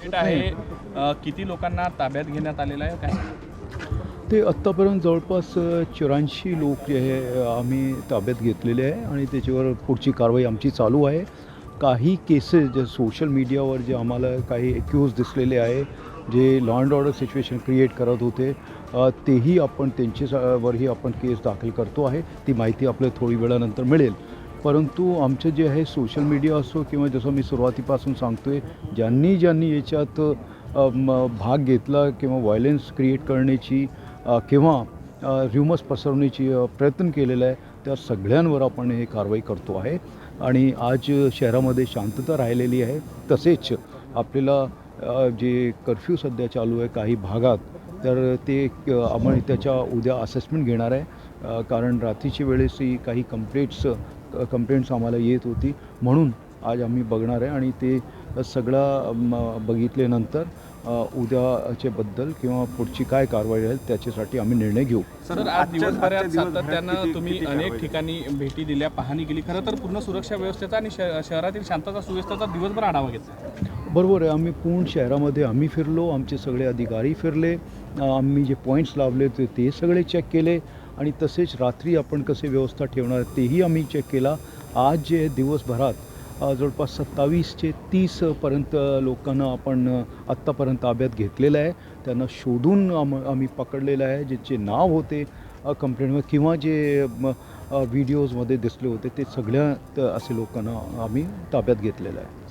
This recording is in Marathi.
आहे किती लोकांना ताब्यात घेण्यात आलेलं आहे काय? ते आत्तापर्यंत जवळपास 84 लोक जे आहे आम्ही ताब्यात घेतलेले आहे आणि त्याच्यावर पुढची कारवाई आमची चालू आहे. काही केसेस जे सोशल मीडियावर जे आम्हाला काही एक्यूज दिसलेले आहे, जे law and order situation create करत होते, तेही आपण वरही आपण केस दाखल करतो आहे. ती माहिती आपल्याला थोडी वेळानंतर मिळेल. परंतु आमचं जे आहे सोशल मीडिया असो किंवा जसं मी सुरुवातीपासून सांगतो आहे, ज्यांनी याच्यात भाग घेतला किंवा व्हायलन्स क्रिएट करण्याची किंवा र्युमर्स पसरवण्याची प्रयत्न केलेला आहे, त्या सगळ्यांवर आपण हे कारवाई करतो आहे. आणि आज शहरामध्ये शांतता राहिलेली आहे. तसेच आपल्याला जे कर्फ्यू सध्या चालू आहे काही भागात, तर ते आम्ही त्याच्या उद्या असेसमेंट घेणार आहे. कारण रात्रीच्या वेळेसही काही कंप्लेंट्स आम्हाला येत होती, म्हणून आज आम्ही बघणार आहे आणि ते सगळं बघितल्यानंतर उद्याच्याबद्दल किंवा पुढची काय कारवाई राहील त्याच्यासाठी आम्ही निर्णय घेऊ. सर, आज दिवसभरात सातत्यानं तुम्ही अनेक ठिकाणी भेटी दिल्या, पाहणी केली. खरं तर पूर्ण सुरक्षा व्यवस्थेचा आणि शहरातील शांतता सुव्यवस्थेचा दिवसभर आढावा घेतला. बरोबर आहे. आम्ही पूर्ण शहरामध्ये आम्ही फिरलो, आमचे सगळे अधिकारी फिरले, आम्ही जे पॉईंट्स लावले ते सगळे चेक केले आणि तसेच रात्री आपण कसे व्यवस्था ठेवणार तेही आम्ही चेक केला. आज जे दिवसभरात जवळपास 27 ते 30 पर्यंत लोकांना आपण आत्तापर्यंत ताब्यात घेतलेलं आहे. त्यांना शोधून आम्ही पकडलेलं आहे. ज्याचे नाव होते कंप्लेंटमध्ये किंवा जे व्हिडिओजमध्ये दिसले होते ते सगळ्या असे लोकांना आम्ही ताब्यात घेतलेलं आहे.